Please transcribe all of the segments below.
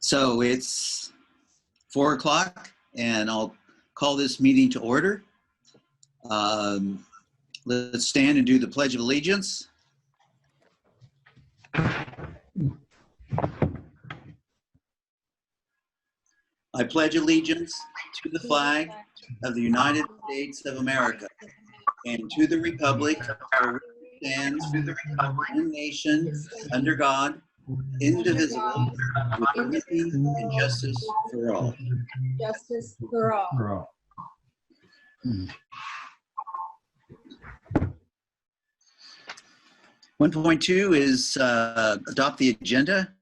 So it's 4 o'clock, and I'll call this meeting to order. Let's stand and do the Pledge of Allegiance. I pledge allegiance to the flag of the United States of America and to the republic for which it stands, one nation, under God, indivisible, with liberty and justice for all. Justice for all. 1.2 is adopt the agenda.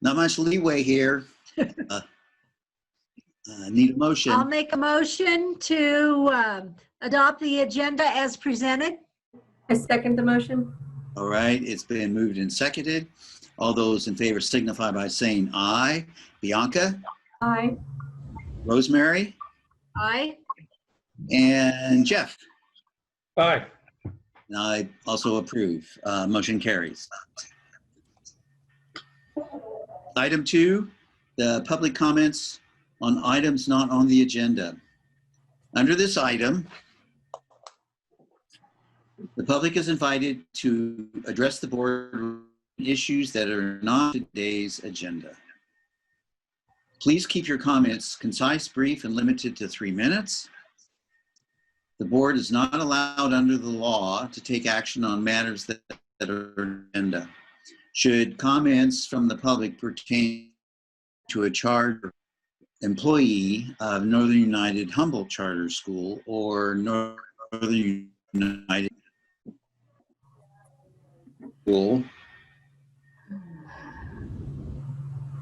Not much leeway here. Need a motion. I'll make a motion to adopt the agenda as presented. I second the motion. All right, it's been moved and seconded. All those in favor signify by saying aye. Bianca? Aye. Rosemary? Aye. And Jeff? Aye. And I also approve. Motion carries. Item 2, the public comments on items not on the agenda. Under this item, the public is invited to address the board issues that are not on today's agenda. Please keep your comments concise, brief, and limited to 3 minutes. The board is not allowed under the law to take action on matters that are on the agenda. Should comments from the public pertain to a charter employee of Northern United Humboldt Charter School or Northern United School,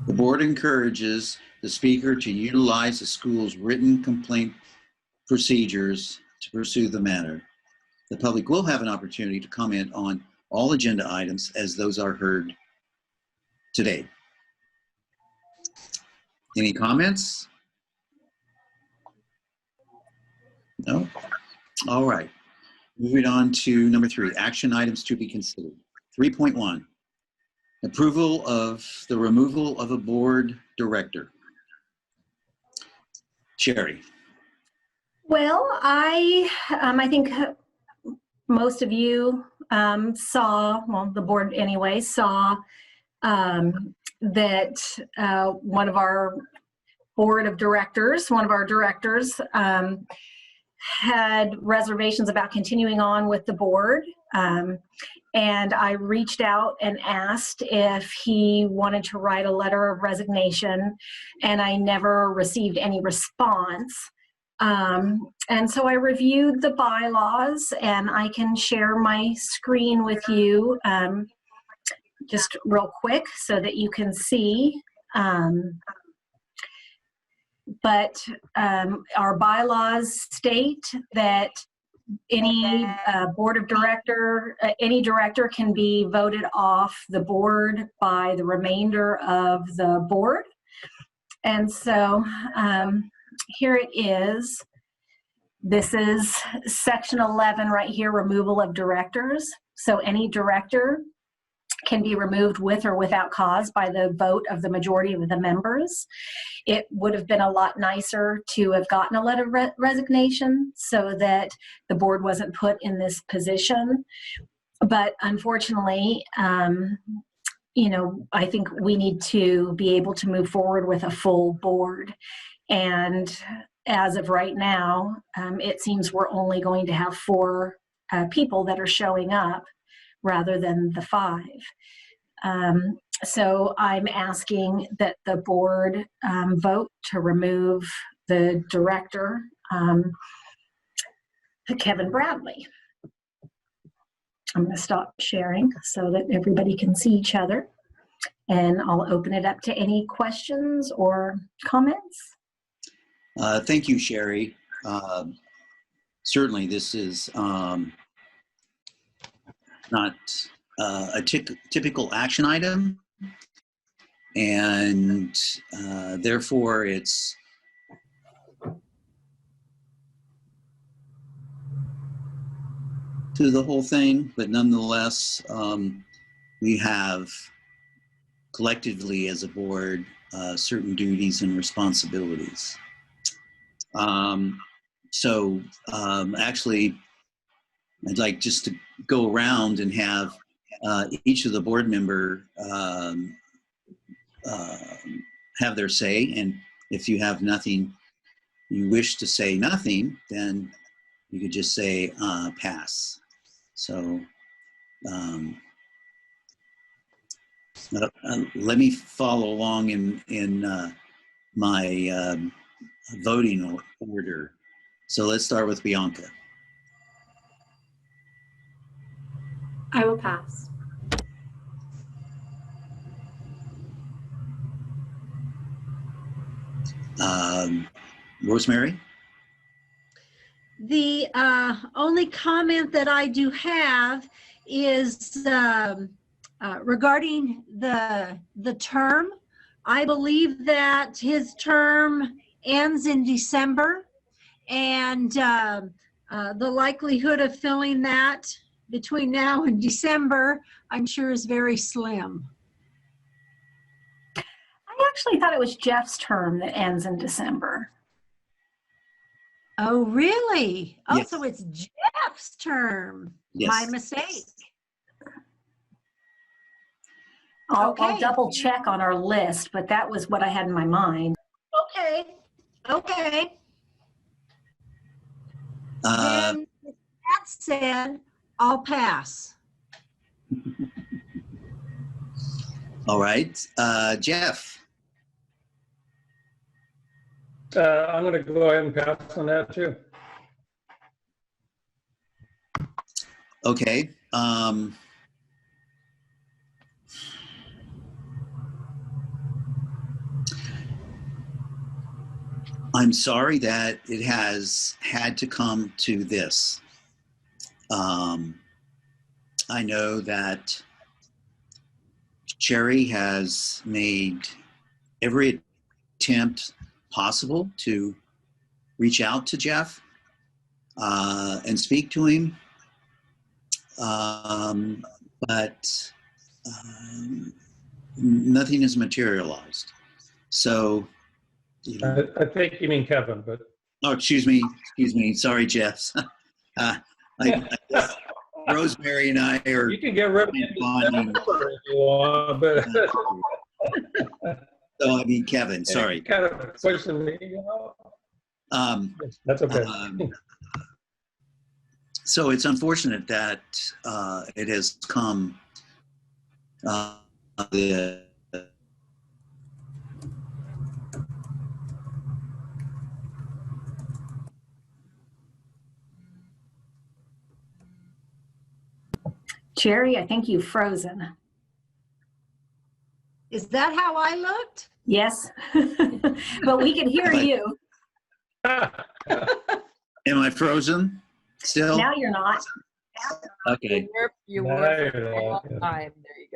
the board encourages the speaker to utilize the school's written complaint procedures to pursue the matter. The public will have an opportunity to comment on all agenda items as those are heard today. Any comments? No? All right. Moving on to number 3, action items to be considered. 3.1, approval of the removal of a board director. Sherry. Well, I think most of you saw, well, the board anyway, saw that one of our board of directors, one of our directors, had reservations about continuing on with the board. And I reached out and asked if he wanted to write a letter of resignation, and I never received any response. And so I reviewed the bylaws, and I can share my screen with you just real quick so that you can see. But our bylaws state that any board of director, any director can be voted off the board by the remainder of the board. And so here it is. This is section 11 right here, removal of directors. So any director can be removed with or without cause by the vote of the majority of the members. It would have been a lot nicer to have gotten a letter of resignation so that the board wasn't put in this position. But unfortunately, you know, I think we need to be able to move forward with a full board. And as of right now, it seems we're only going to have 4 people that are showing up rather than the 5. So I'm asking that the board vote to remove the director, Kevin Bradley. I'm going to stop sharing so that everybody can see each other, and I'll open it up to any questions or comments. Thank you, Sherry. Certainly this is not a typical action item, and therefore it's to the whole thing, but nonetheless, we have collectively as a board certain duties and responsibilities. Actually, I'd like just to go around and have each of the board member have their say, and if you have nothing, you wish to say nothing, then you could just say pass. So let me follow along in my voting order. So let's start with Bianca. I will pass. Rosemary? The only comment that I do have is regarding the term. I believe that his term ends in December, and the likelihood of filling that between now and December, I'm sure, is very slim. I actually thought it was Jeff's term that ends in December. Oh, really? Oh, Yes. so it's Jeff's term. Yes. My mistake. I'll Okay. double check on our list, but that was what I had in my mind. Okay. Okay. Uh, Then, with that said, I'll pass. all right. Jeff? I'm going to go ahead and pass on that too. Okay. I'm sorry that it has had to come to this. I know that Sherry has made every attempt possible to reach out to Jeff and speak to him. But nothing has materialized. So, you know, I think you mean Kevin, but oh, excuse me. Sorry, Jeff. I guess Rosemary and I are. you can get rid of bonding. December if you want. But So I mean, Kevin. Sorry. kind of pushing me. You know? That's okay. So it's unfortunate that it has come. Jerry, I think you've frozen. Is that how I looked? Yes, but we can hear you. Am I frozen still? Now you're not. Okay. You Now were for you're a long not, yeah. time. There you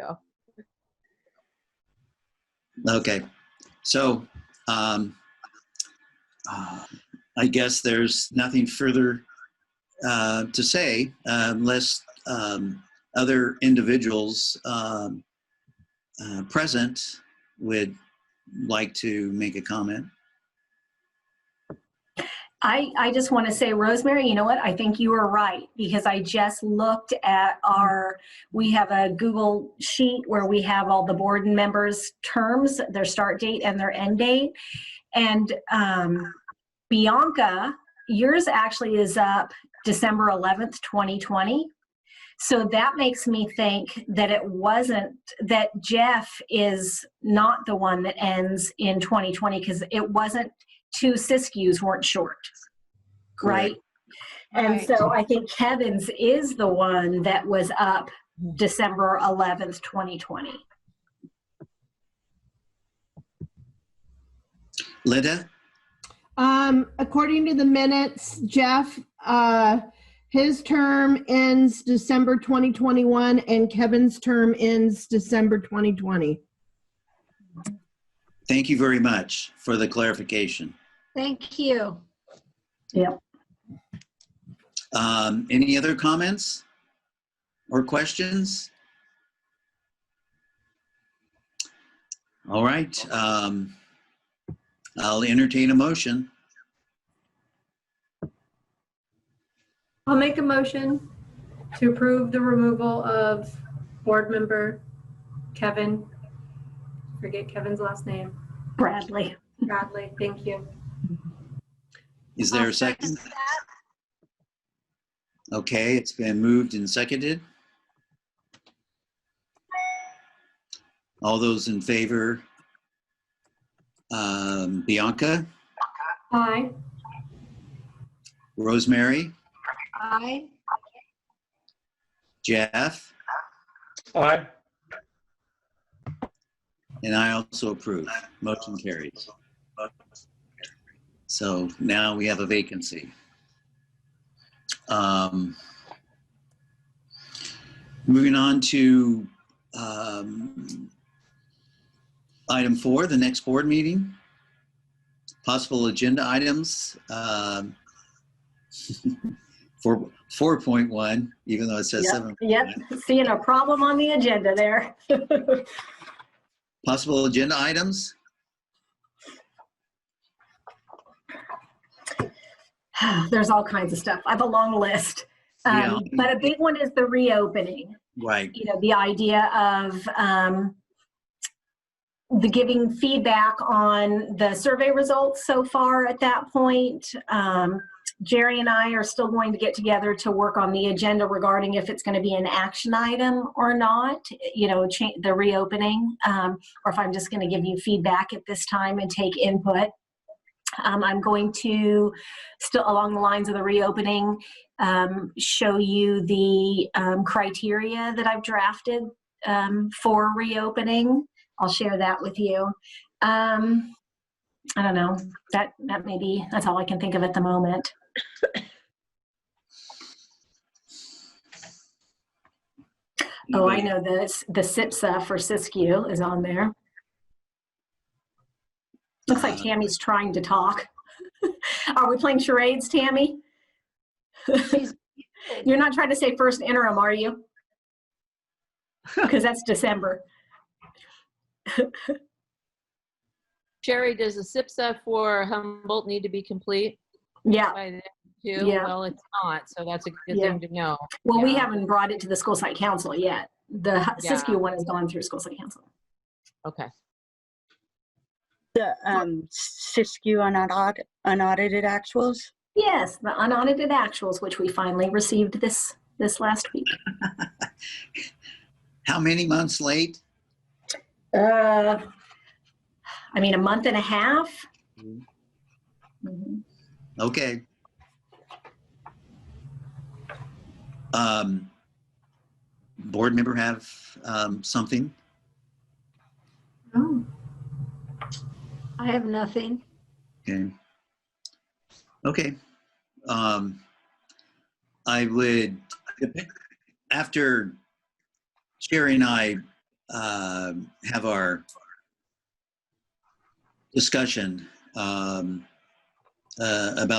go. Okay. So I guess there's nothing further to say unless other individuals present would like to make a comment. I just want to say, Rosemary, you know what? I think you were right, because I just looked at we have a Google sheet where we have all the board members' terms, their start date and their end date. And Bianca, yours actually is up December 11th, 2020. So that makes me think that that Jeff is not the one that ends in 2020, because it wasn't, two SISCUs weren't short, right? And Right. so I think Kevin's is the one that was up December 11th, 2020. Linda? According to the minutes, Jeff, his term ends December 2021 and Kevin's term ends December 2020. Thank you very much for the clarification. Thank you. Yep. Any other comments or questions? All right. I'll entertain a motion. I'll make a motion to approve the removal of board member Kevin, forget Kevin's last name, Bradley. Bradley, thank you. Is there I'll a second? that. Okay, it's been moved and seconded. All those in favor? Bianca, Aye. Rosemary, Aye. Jeff, Aye. and I also approve. Motion carries. So now we have a vacancy. Moving on to item 4, the next board meeting. Possible agenda items for 4.1, even though it says 7. Yep, seeing a problem on the agenda there. Possible agenda items. There's all kinds of stuff. I have a long list. Yeah. But a big one is the reopening. Right. You know, the idea of the giving feedback on the survey results so far at that point. Jerry and I are still going to get together to work on the agenda regarding if it's going to be an action item or not, you know, the reopening, or if I'm just going to give you feedback at this time and take input. I'm going to, still along the lines of the reopening, show you the criteria that I've drafted for reopening. I'll share that with you. I don't know, that maybe, that's all I can think of at the moment. Oh, I know this. The SIPSA for Siskiyou is on there. Looks like Tammy's trying to talk. Are we playing charades, Tammy? You're not trying to say first interim, are you? Because that's December. Sherry, does the SIPSA for Humboldt need to be complete Yeah. by then too? Yeah. Well, it's not, so that's a good Yeah. thing to know. Well, we Yeah. haven't brought it to the school site council yet. The Siskiyou one has gone through school site council. Okay. The Siskiyou unaudited actuals? Yes, the unaudited actuals, which we finally received this last week. How many months late? I mean, a month and a half. Mhm. Okay. Board member have something? Oh, I have nothing. Okay. Okay. I would, after Sherry and I have our discussion about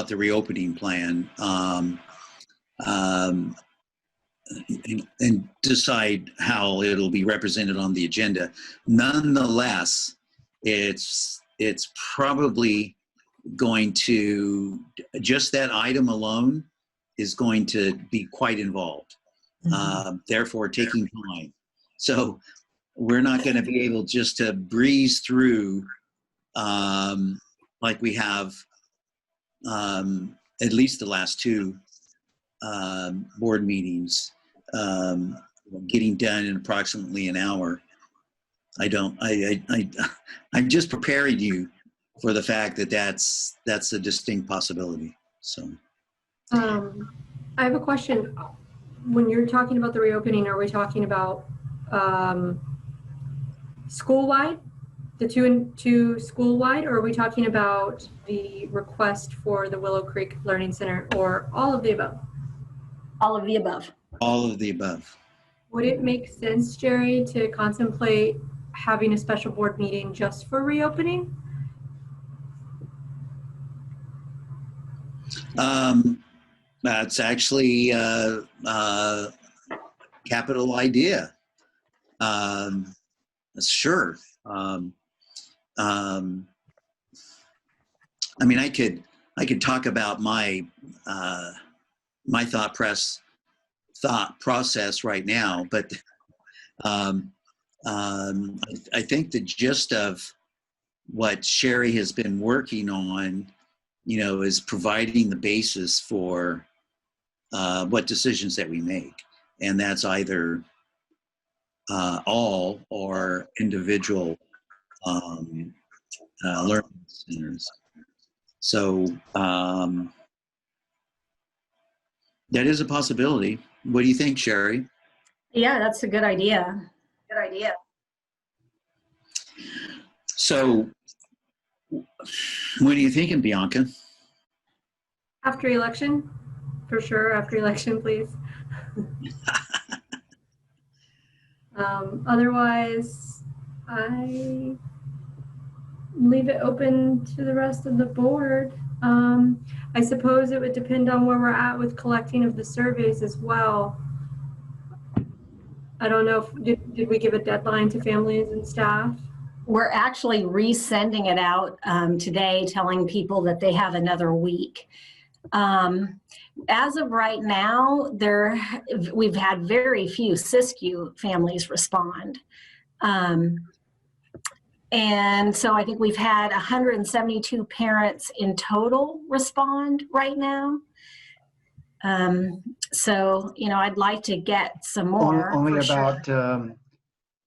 the reopening plan and decide how it'll be represented on the agenda. Nonetheless, it's probably going to, just that item alone is going to be quite involved, therefore taking time. So we're not going to be able just to breeze through like we have at least the last 2 board meetings, getting done in approximately an hour. I'm just preparing you for the fact that that's a distinct possibility. So, I have a question. When you're talking about the reopening, are we talking about school-wide, the 2 and 2 school-wide, or are we talking about the request for the Willow Creek Learning Center, or all of the above? All of the above. all of the above. Would it make sense, Jerry, to contemplate having a special board meeting just for reopening? That's actually a capital idea. Sure. I mean, I could talk about my my thought process right now, but I think the gist of what Sherry has been working on, you know, is providing the basis for what decisions that we make, and that's either all or individual learning centers. So that is a possibility. What do you think, Sherry? Yeah, that's a good idea. So what are you thinking, Bianca? After election, for sure, after election, please. Otherwise, I leave it open to the rest of the board. I suppose it would depend on where we're at with collecting of the surveys as well. I don't know if, did we give a deadline to families and staff? We're actually resending it out today, telling people that they have another week. As of right now, we've had very few Siskiyou families respond. And so I think we've had 172 parents in total respond right now. So, you know, I'd like to get some more. Only for about sure.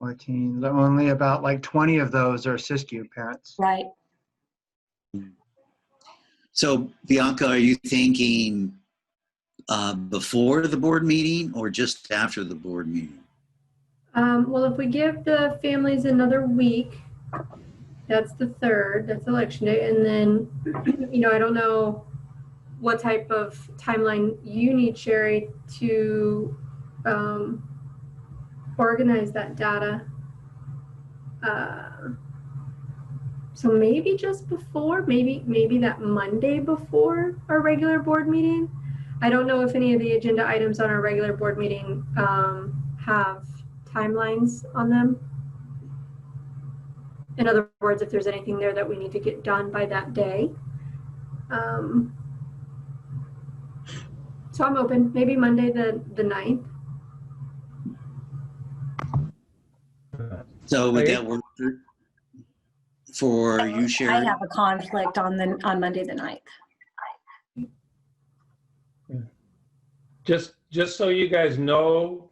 14, only about like 20 of those are Siskiyou parents. Right. So Bianca, are you thinking before the board meeting or just after the board meeting? Well, if we give the families another week, that's the 3rd, that's election day. And then, you know, I don't know what type of timeline you need, Sherry, to organize that data. So maybe just before, maybe that Monday before our regular board meeting. I don't know if any of the agenda items on our regular board meeting have timelines on them. In other words, if there's anything there that we need to get done by that day. So I'm open, maybe Monday the 9th. So would that work for you, Sherry? I have a conflict on Monday the 9th. Just so you guys know,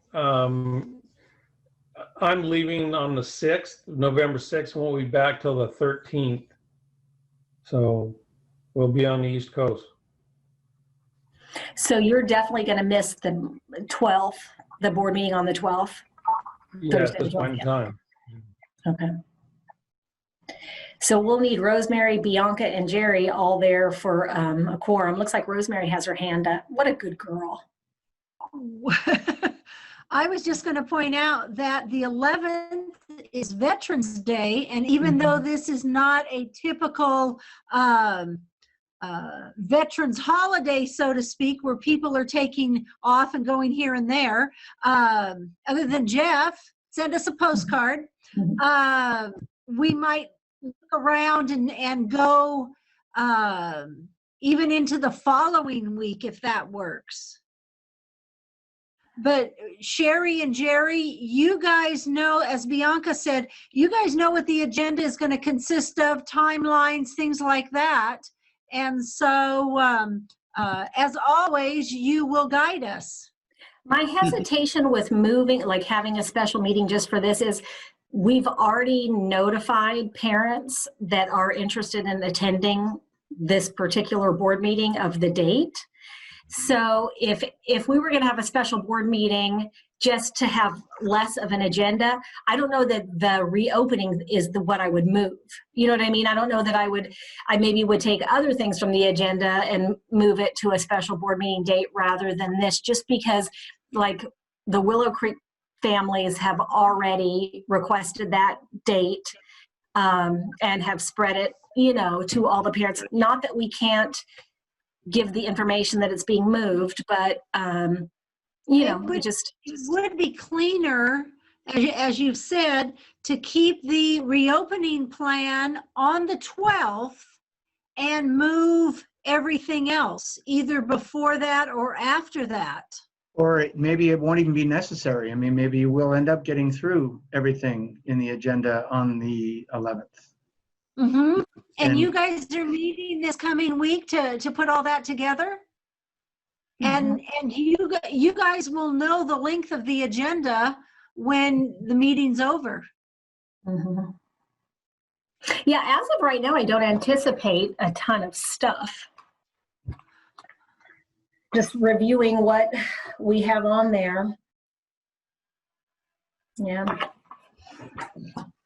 I'm leaving on the 6th, November 6th, and we'll be back till the 13th. So we'll be on the East Coast. So you're definitely going to miss the 12th, the board meeting on the 12th? Yeah, Thursday at this the point in 12th. time. Okay. So we'll need Rosemary, Bianca, and Jerry all there for a quorum. Looks like Rosemary has her hand up. What a good girl. I was just going to point out that the 11th is Veterans Day, and even though this is not a typical veterans holiday, so to speak, where people are taking off and going here and there, other than Jeff, send us a postcard. We might look around and go even into the following week if that works. But Sherry and Jerry, you guys know, as Bianca said, you guys know what the agenda is going to consist of, timelines, things like that. And so, as always, you will guide us. My hesitation with moving, like having a special meeting just for this, is we've already notified parents that are interested in attending this particular board meeting of the date. So if we were going to have a special board meeting just to have less of an agenda, I don't know that the reopening is what I would move. You know what I mean? I don't know that I maybe would take other things from the agenda and move it to a special board meeting date rather than this, just because like the Willow Creek families have already requested that date and have spread it, you know, to all the parents. Not that we can't give the information that it's being moved, but you know, it would be cleaner as you've said, to keep the reopening plan on the 12th and move everything else, either before that or after that. Or maybe it won't even be necessary. I mean, maybe we'll end up getting through everything in the agenda on the 11th. Mm-hmm. And And- you guys are meeting this coming week to put all that together? And you guys will know the length of the agenda when the meeting's over. Mhm. Yeah, as of right now, I don't anticipate a ton of stuff. Just reviewing what we have on there. Yeah.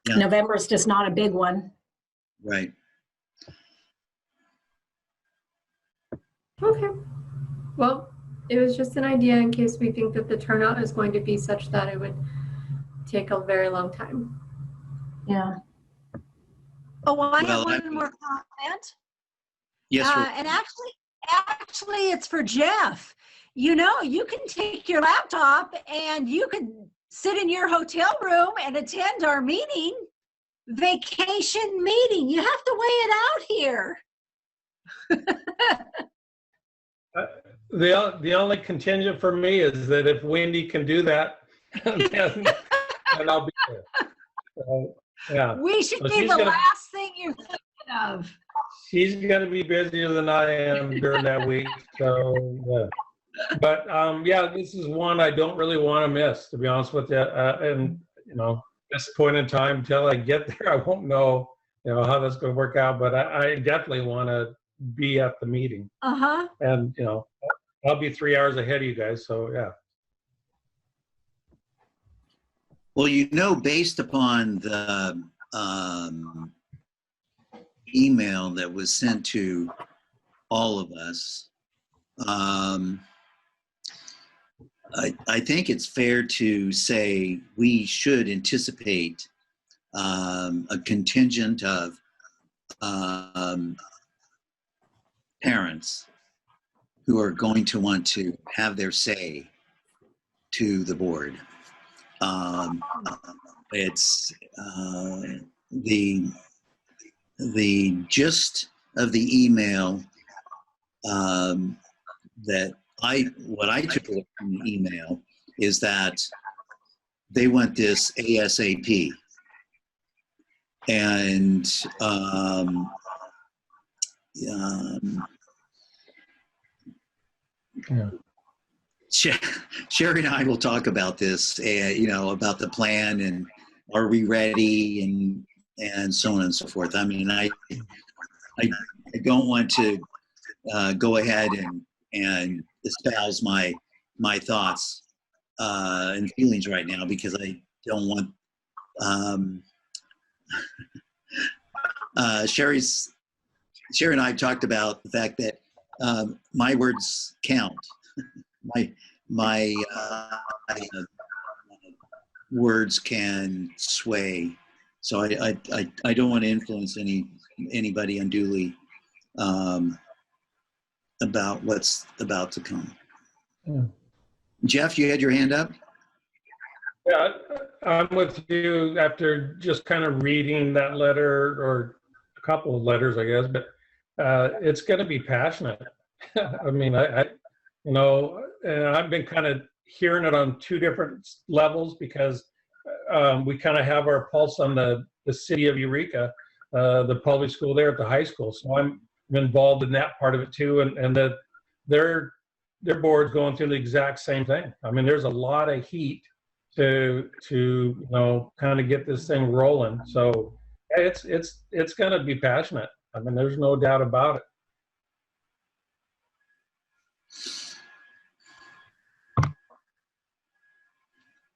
Yeah. November is just not a big one. Right. Okay. Well, it was just an idea in case we think that the turnout is going to be such that it would take a very long time. Yeah. Oh, I have Well, one more comment. Yes, And actually, it's for Jeff. You know, you can take your laptop and you can sit in your hotel room and attend our meeting, vacation meeting. You have to weigh it out here. The only contingent for me is that if Wendy can do that, then I'll be there. So, yeah. We should So be she's the gonna- last thing you're thinking of. She's going to be busier than I am during that week. So, yeah. But yeah, this is one I don't really want to miss, to be honest with you. And you know, this point in time, until I get there, I won't know, how that's going to work out. But I definitely want to be at the meeting. Uh-huh. And I'll be 3 hours ahead of you guys. So yeah. well, based upon the email that was sent to all of us, I think it's fair to say we should anticipate a contingent of parents who are going to want to have their say to the board. It's the gist of the email what I took away from the email is that they want this ASAP. And Yeah. Sherry and I will talk about this, about the plan and are we ready and so on and so forth. I mean, I don't want to go ahead and espouse my thoughts and feelings right now because I don't want Sherry and I talked about the fact that my words count. My words can sway, so I don't want to influence anybody unduly about what's about to come. Yeah. Jeff, you had your hand up? Yeah, I'm with you after just kind of reading that letter, or a couple of letters, I guess, but it's going to be passionate. I mean, and I've been kind of hearing it on two different levels because we kind of have our pulse on the city of Eureka, the public school there at the high school. So I'm involved in that part of it too, and that their board's going through the exact same thing. I mean, there's a lot of heat to kind of get this thing rolling. So it's going to be passionate. I mean, there's no doubt about it.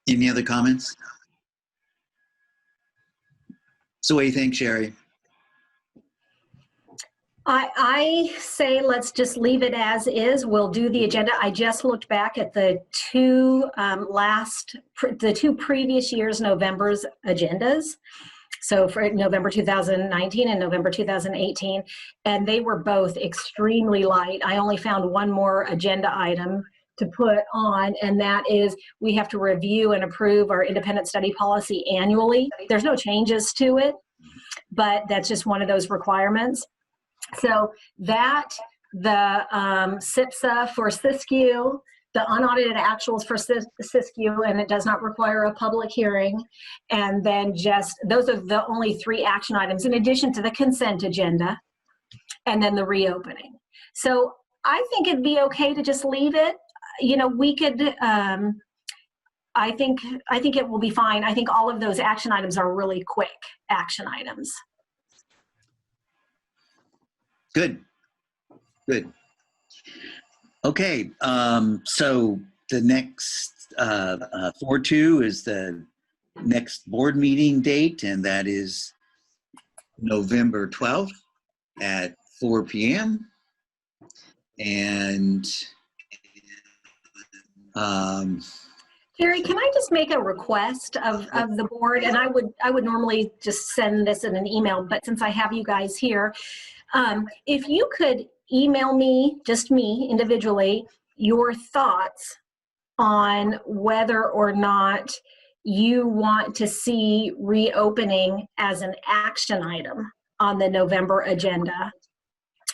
Any other comments? So what do you think, Sherry? I say let's just leave it as is. We'll do the agenda. I just looked back at the two previous years' November's agendas. So for November 2019 and November 2018, and they were both extremely light. I only found one more agenda item to put on, and that is we have to review and approve our independent study policy annually. There's no changes to it, but that's just one of those requirements. So that, the SIPSA for SISCU, the unaudited actuals for SISCU, and it does not require a public hearing. And then just, those are the only 3 action items in addition to the consent agenda, and then the reopening. So I think it'd be okay to just leave it. You know, we could, I think it will be fine. I think all of those action items are really quick action items. Good. Good. Okay, so the next 4/2 is the next board meeting date, and that is November 12th at 4 p.m. And Jerry, can I just make a request of the board? And I would normally just send this in an email, but since I have you guys here, if you could email me, just me individually, your thoughts on whether or not you want to see reopening as an action item on the November agenda.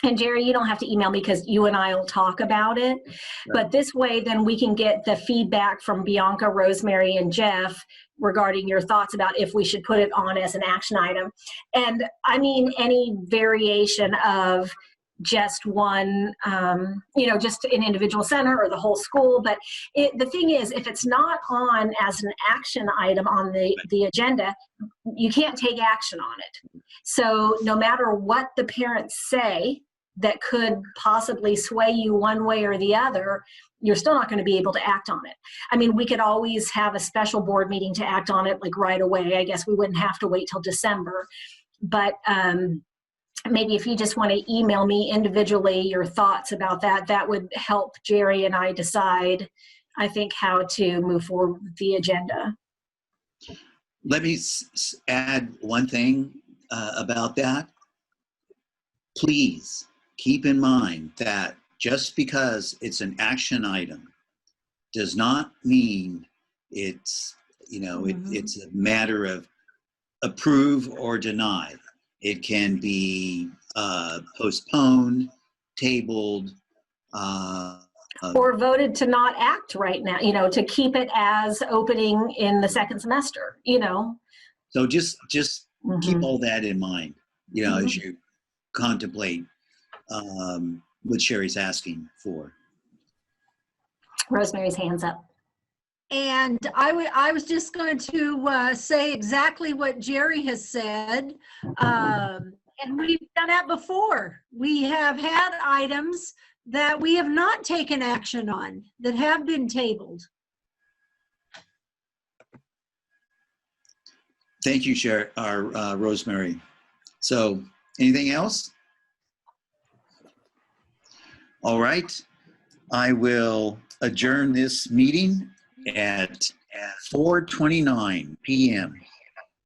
And Jerry, you don't have to email me because you and I will talk about it. But this way, then we can get the feedback from Bianca, Rosemary, and Jeff regarding your thoughts about if we should put it on as an action item. And I mean, any variation of just one, you know, just an individual center or the whole school. But the thing is, if it's not on as an action item on the agenda, you can't take action on it. So no matter what the parents say that could possibly sway you one way or the other, you're still not going to be able to act on it. I mean, we could always have a special board meeting to act on it like right away. I guess we wouldn't have to wait till December. But maybe if you just want to email me individually your thoughts about that, that would help Jerry and I decide, I think, how to move forward with the agenda. let me add one thing about that. Please keep in mind that just because it's an action item does not mean it's, you know, it's a matter of approve or deny. It can be postponed, tabled, or voted to not act right now, you know, to keep it as opening in the second semester, you know. So just keep all that in mind, you know, as you contemplate what Sherry's asking for. Rosemary's hands up. And I was just going to say exactly what Jerry has said. And we've done that before. We have had items that we have not taken action on, that have been tabled. Thank you, Rosemary. So, anything else? All right, I will adjourn this meeting at 4:29 p.m.